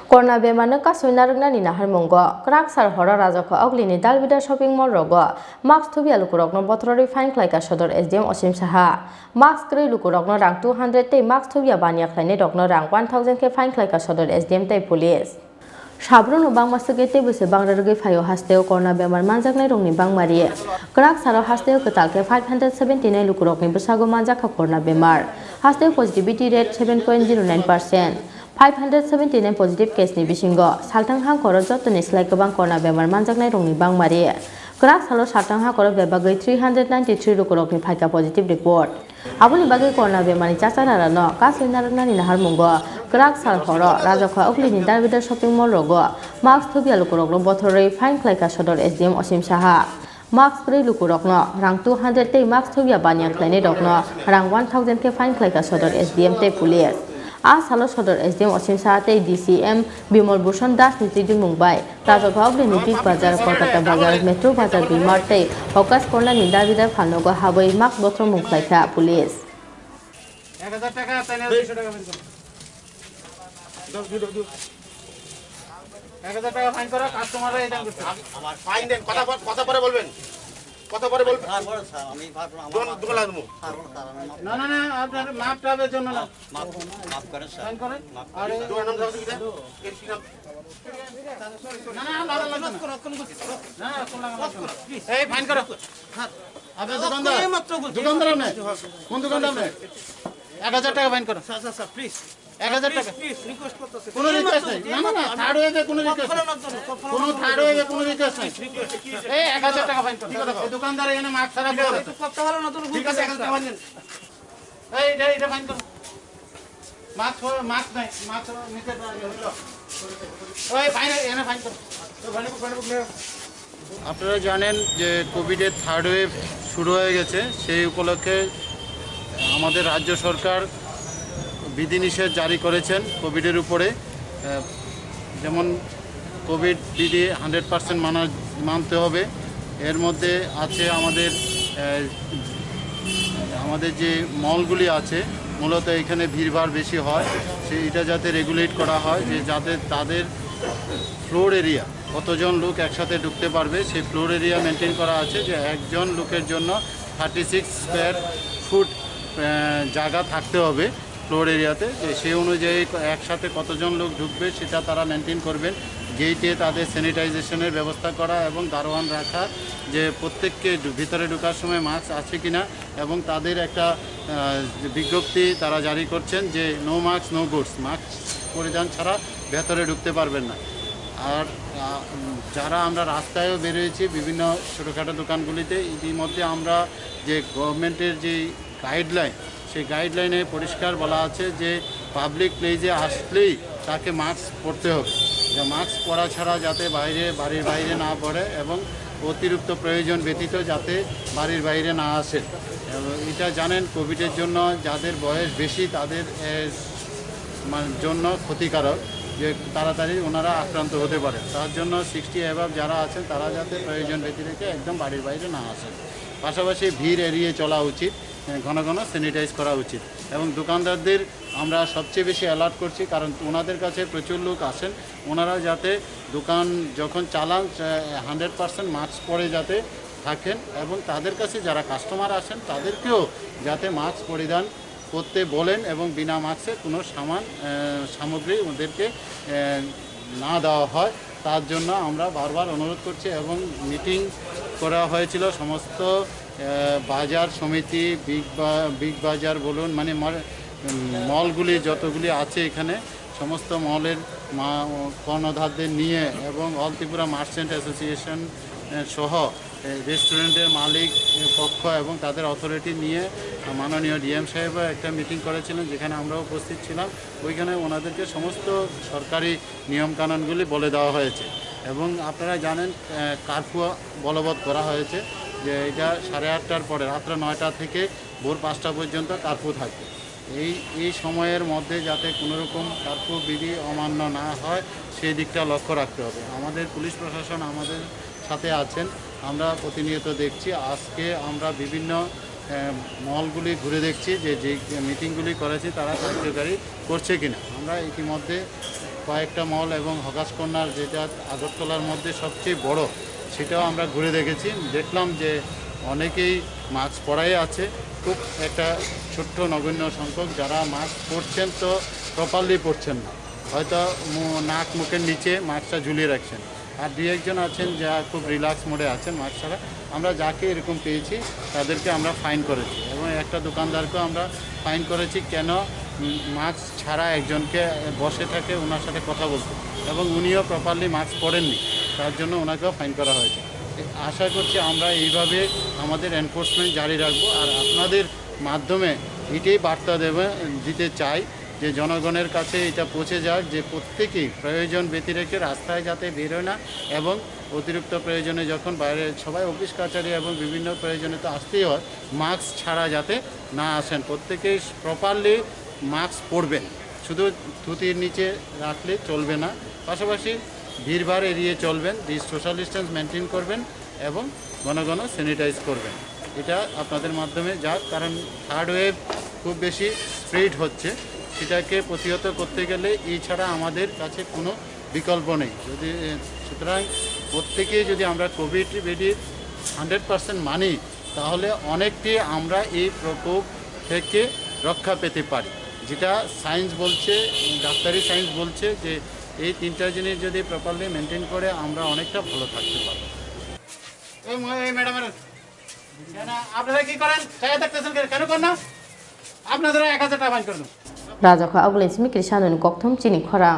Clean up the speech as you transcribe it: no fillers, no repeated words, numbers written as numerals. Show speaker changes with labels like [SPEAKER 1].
[SPEAKER 1] Corona bemano kasuna rugna ni nahar mongo krak sar hora raja ko aglini dalbida shopping mall rogo max thubi alukurok no botrori fine klaika sodor SDM Osim Saha max krei lukurok no rang 200 te max thubi abania khlaini rok no rang 1000 ke fine klaika sodor SDM te police Sabrono bang masugete buse bangrarge fayo hasteo corona bemar manjaknai rongni bangmari krak saro hasteo ketalke 579 lukurok ni besago manjaka corona bemar hasteo positivity rate 7.09% 579 positive case ni bisingo saltang hang koro jotoni slai gobang corona bemar manjaknai rongni bangmari krak salo saltang hang koro bebagai 393 lukurok ni phaika positive report aboni bagai corona bemar ni chachara no kasui naragna ni nahar mungo krak sal horo rajakha oglini dalbida shopping mall rogo max thubi alukurok no bothorei fine klaika sodor SDM Osim Saha max prei lukurok no rang 200 te max thubi abania khlaini rok no rang 1000 ke fine klaika sodor SDM te police Salo sodor SDM Osim Saha te DCM Bimol Bhushan Das Nitidi Mumbai Rajakha oglini Big Bazar Kolkata Bazar Metro Bazar Bimar te focus korna ni dalbida phalnogo habai max bothro mungklaika police
[SPEAKER 2] 1000 টাকা তাইলে 200 টাকা fine করো 1000 টাকা fine করো কাস্টমাররা এই দাম করছে
[SPEAKER 3] আমার ফাইন দেন কথা পরে বলবেন স্যার বড় স্যার আমি দোকান লাগবো
[SPEAKER 2] না না না আপনার মাপটা হবে জন্য না
[SPEAKER 3] মাফ করেন স্যার
[SPEAKER 2] ফাইন করেন আরে
[SPEAKER 3] দোকান নাম দাও কি এটা
[SPEAKER 2] না না না না কোন প্লিজ এই ফাইন করো আপনি দোকানদার আপনি কোন দোকানদার আপনি 1000 টাকা ফাইন করো
[SPEAKER 3] স্যার স্যার প্লিজ
[SPEAKER 2] 1000 টাকা
[SPEAKER 3] প্লিজ রিকোয়েস্ট করতেছি
[SPEAKER 2] কোনো রিকোয়েস্ট নাই না না থার্ড ওয়েতে কোনো রিকোয়েস্ট কোনো থার্ড ওয়েতে কোনো রিকোয়েস্ট নাই এই 1000 টাকা ফাইন করো এই দোকানদার এখানে মার্ক ছাড়া বলে
[SPEAKER 3] করতে ভালো না তো
[SPEAKER 2] ঠিক আছে 1000 টাকা ফাইন দেন এই এটা ফাইন করো মার্ক নাই মার্ক নিতে হলো ওই ফাইন এখানে ফাইন করো
[SPEAKER 4] আপনারা জানেন যে কোভিডের থার্ড ওয়েভ শুরু হয়ে গেছে সেই উপলক্ষে আমাদের রাজ্য সরকার বিধিনিষেধ জারি করেছেন কোভিডের উপরে যেমন কোভিড বিধি 100% মানতে হবে এর মধ্যে আছে আমাদের যে মলগুলি আছে মূলত এখানে ভিড়ভাড় বেশি হয় সেইটা যাতে রেগুলেট করা হয় যে যাতে তাদের ফ্লোর এরিয়া কতজন লোক একসাথে ঢুকতে পারবে সেই ফ্লোর এরিয়া মেনটেন করা আছে যে একজন লোকের জন্য 36 স্কোয়ার ফুট জায়গা থাকতে হবে ফ্লোর এরিয়াতে যে সেই অনুযায়ী একসাথে কতজন লোক ঢুকবে সেটা তারা মেনটেন করবেন গেটে তাদের স্যানিটাইজেশনের ব্যবস্থা করা এবং দারোয়ান রাখা যে প্রত্যেককে ভিতরে ঢোকার সময় মাস্ক আছে কিনা এবং তাদের একটা বিজ্ঞপ্তি তারা জারি করছেন যে no mask no goods mask পরিধান ছাড়া ভেতরে ঢুকতে পারবেন না আর যারা আমরা রাস্তায়ও বেরিয়েছি বিভিন্ন ছোটোখাটো দোকানগুলিতে ইতিমধ্যে আমরা যে গভর্নমেন্টের যে গাইডলাইন সেই গাইডলাইনে পরিষ্কার বলা আছে যে পাবলিক প্লেসে আসলেই তাকে মাস্ক পরতে হবে যে মাস্ক পরা ছাড়া যাতে বাড়ির বাইরে না পড়ে এবং অতিরিক্ত প্রয়োজন ব্যতীত যাতে বাড়ির বাইরে না আসে এটা জানেন কোভিডের জন্য যাদের বয়স বেশি তাদের জন্য ক্ষতিকারক যে তাড়াতাড়ি ওনারা আক্রান্ত হতে পারে তার জন্য 60 অ্যাবাভ যারা আছেন তারা যাতে প্রয়োজন ব্যতি রেখে একদম বাড়ির বাইরে না আসেন পাশাপাশি ভিড় এড়িয়ে চলা উচিত ঘন ঘন স্যানিটাইজ করা উচিত এবং দোকানদারদের আমরা সবচেয়ে বেশি অ্যালার্ট করছি কারণ ওনাদের কাছে প্রচুর লোক আসেন ওনারা যাতে দোকান যখন চালান 100% মাস্ক পরে যাতে থাকেন এবং তাদের কাছে যারা কাস্টমার আসেন তাদেরকেও যাতে মাস্ক পরিধান করতে বলেন এবং বিনা মাস্কে কোনো সামগ্রী ওদেরকে না দেওয়া হয় তার জন্য আমরা বারবার অনুরোধ করছি এবং মিটিং করা হয়েছিল সমস্ত বাজার সমিতি বিগ বাজার বলুন মানে মলগুলি যতগুলি আছে এখানে সমস্ত মলের কর্ণধারদের নিয়ে এবং অল ত্রিপুরা মার্চেন্ট অ্যাসোসিয়েশন সহ রেস্টুরেন্টের মালিক পক্ষ এবং তাদের অথরিটি নিয়ে মাননীয় ডিএম সাহেবও একটা মিটিং করেছিলেন যেখানে আমরা উপস্থিত ছিলাম ওইখানে ওনাদেরকে সমস্ত সরকারি নিয়মকানুনগুলি বলে দেওয়া হয়েছে এবং আপনারা জানেন কারফিউ বলবৎ করা হয়েছে যে এটা 8:30টার পরে রাত্র 9টা থেকে ভোর 5টা পর্যন্ত কারফিউ থাকবে এই সময়ের মধ্যে যাতে কোনো রকম কারফিউ বিধি অমান্য না হয় সেই দিকটা লক্ষ্য রাখতে হবে আমাদের পুলিশ প্রশাসন আমাদের সাথে আছেন আমরা প্রতিনিয়ত দেখছি আজকে আমরা বিভিন্ন মলগুলি ঘুরে দেখছি যে মিটিংগুলি করেছি তারা কার্যকারী করছে কিনা আমরা ইতিমধ্যে কয়েকটা মল এবং হকার্স কর্নার যেটা আগরতলার মধ্যে সবচেয়ে বড়, সেটাও আমরা ঘুরে দেখেছি। দেখলাম যে অনেকেই মাস্ক পরাই আছে, খুব একটা ছোট্ট নগণ্য সংখ্যক যারা মাস্ক পরছেন তো প্রপারলি পরছেন না, হয়তো নাক মুখের নিচে মাস্কটা ঝুলিয়ে রাখছেন, আর দুই একজন আছেন যা খুব রিল্যাক্স মোডে আছেন মাস্ক ছাড়া। আমরা যাকে এরকম পেয়েছি তাদেরকে আমরা ফাইন করেছি এবং একটা দোকানদারকেও আমরা ফাইন করেছি, কেন মাস্ক ছাড়া একজনকে বসে থাকে ওনার সাথে কথা বলতে, এবং উনিও প্রপারলি মাস্ক পরেননি, তার জন্য ওনাকেও ফাইন করা হয়েছে। আশা করছি আমরা এইভাবে আমাদের এনফোর্সমেন্ট জারি রাখবো, আর আপনাদের মাধ্যমে এটাই বার্তা দিতে চাই যে জনগণের কাছে এটা পৌঁছে যাক যে প্রত্যেকেই প্রয়োজন ব্যতি রেখে রাস্তায় যাতে বেরোয় না, এবং অতিরিক্ত প্রয়োজনে যখন বাইরে সবাই অফিস কাছারি এবং বিভিন্ন প্রয়োজনে তো আসতেই হয়, মাস্ক ছাড়া যাতে না আসেন, প্রত্যেকেই প্রপারলি মাস্ক পরবেন, শুধু থুতির নিচে রাখলে চলবে না, পাশাপাশি ভিড়ভাড় এড়িয়ে চলবেন, সোশ্যাল ডিস্টেন্স মেনটেন করবেন এবং ঘন ঘন স্যানিটাইজ করবেন। এটা আপনাদের মাধ্যমে যাক, কারণ থার্ড ওয়েভ খুব বেশি স্প্রেড হচ্ছে, সেটাকে প্রতিহত করতে গেলে এই ছাড়া আমাদের কাছে কোনো বিকল্প নেই। সুতরাং প্রত্যেকেই যদি আমরা কোভিড রেডি 100% মানি, তাহলে অনেকটি আমরা এই প্রকোপ থেকে রক্ষা পেতে পারি, যেটা সায়েন্স বলছে, ডাক্তারি সায়েন্স বলছে যে এই তিনটা জিনিস যদি প্রপারলি মেনটেন করে আমরা অনেকটা ভালো থাকতে পারবো।
[SPEAKER 2] এই ম্যাডামের আপনারা কি করেন? চাই থাকতেছেন কেন করেন না? আপনাদের 1000 টাকা ফাইন করে দেন।
[SPEAKER 1] Raja ko agulis mi krishanun kokthum chini khora.